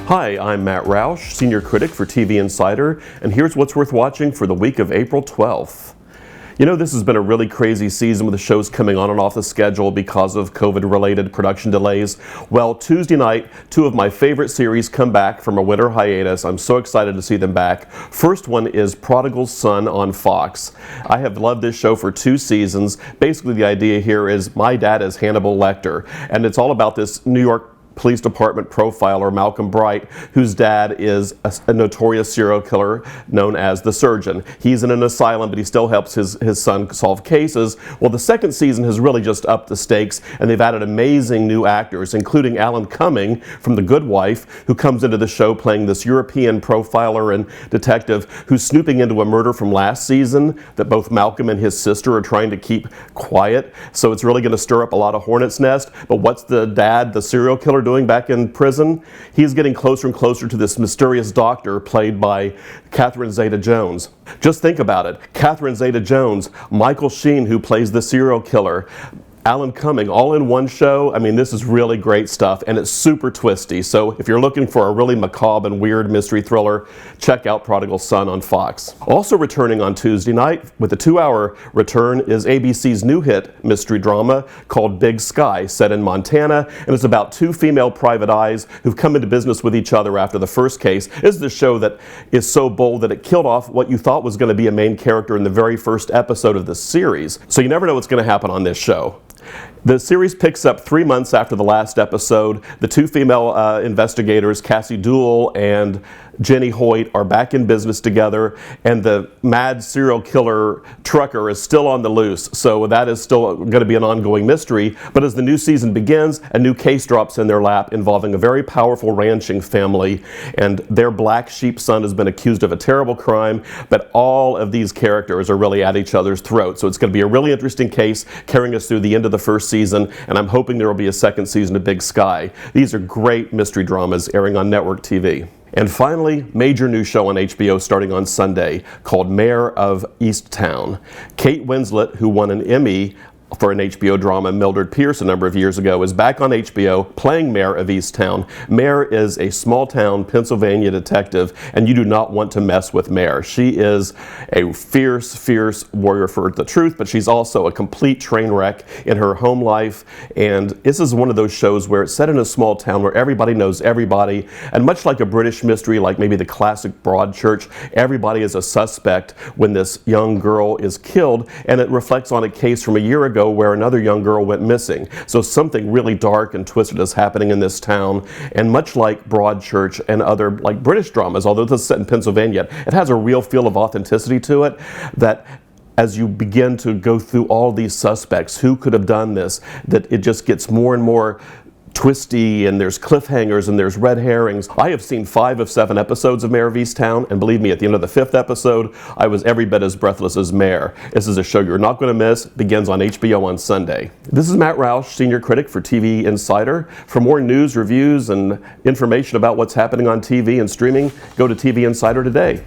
Hi, I'm Matt Roush, Senior Critic for TV Insider, and here's what's worth watching for the week of April 12th. You know, this has been a really crazy season with the shows coming on and off the schedule because of COVID-related production delays. Well, Tuesday night, two of my favorite series come back from a winter hiatus. I'm so excited to see them back. First one is Prodigal Son on Fox. I have loved this show for 2 seasons. Basically, the idea here is my dad is Hannibal Lecter, and it's all about this New York Police Department profiler, Malcolm Bright, whose dad is a notorious serial killer known as the Surgeon. He's in an asylum, but he still helps his son solve cases. Well, the second season has really just upped the stakes, and they've added amazing new actors, including Alan Cumming from The Good Wife, who comes into the show playing this European profiler and detective who's snooping into a murder from last season that both Malcolm and his sister are trying to keep quiet. So it's really going to stir up a lot of hornet's nest. But what's the dad, the serial killer, doing back in prison? He's getting closer and closer to this mysterious doctor played by Catherine Zeta-Jones. Just think about it. Catherine Zeta-Jones, Michael Sheen, who plays the serial killer, Alan Cumming, all in one show. I mean, this is really great stuff, and it's super twisty. So if you're looking for a really macabre and weird mystery thriller, check out Prodigal Son on Fox. Also returning on Tuesday night with a 2-hour return is ABC's new hit mystery drama called Big Sky, set in Montana, and it's about 2 female private eyes who've come into business with each other after the first case. This is the show that is so bold that it killed off what you thought was going to be a main character in the very first episode of the series. So you never know what's going to happen on this show. The series picks up 3 months after the last episode. The 2 female investigators, Cassie Duell and Jenny Hoyt, are back in business together, and the mad serial killer trucker is still on the loose. So that is still going to be an ongoing mystery. But as the new season begins, a new case drops in their lap involving a very powerful ranching family, and their black sheep son has been accused of a terrible crime. But all of these characters are really at each other's throats. So it's going to be a really interesting case carrying us through the end of the first season, and I'm hoping there will be a second season of Big Sky. These are great mystery dramas airing on network TV. And finally, major new show on HBO starting on Sunday called Mayor of Easttown. Kate Winslet, who won an Emmy for an HBO drama, Mildred Pierce, a number of years ago, is back on HBO playing Mayor of Easttown. Mayor is a small-town Pennsylvania detective, and you do not want to mess with Mayor. She is a fierce, fierce warrior for the truth, but she's also a complete train wreck in her home life. And this is one of those shows where it's set in a small town where everybody knows everybody, and much like a British mystery, like maybe the classic Broadchurch, everybody is a suspect when this young girl is killed, and it reflects on a case from a year ago where another young girl went missing. So something really dark and twisted is happening in this town, and much like Broadchurch and other like British dramas, although this is set in Pennsylvania, it has a real feel of authenticity to it that as you begin to go through all these suspects, who could have done this, that it just gets more and more twisty, and there's cliffhangers and there's red herrings. I have seen 5 of 7 episodes of Mayor of Easttown, and believe me, at the end of the 5th episode, I was every bit as breathless as Mayor. This is a show you're not going to miss. It begins on HBO on Sunday. This is Matt Roush, Senior Critic for TV Insider. For more news, reviews, and information about what's happening on TV and streaming, go to TV Insider today.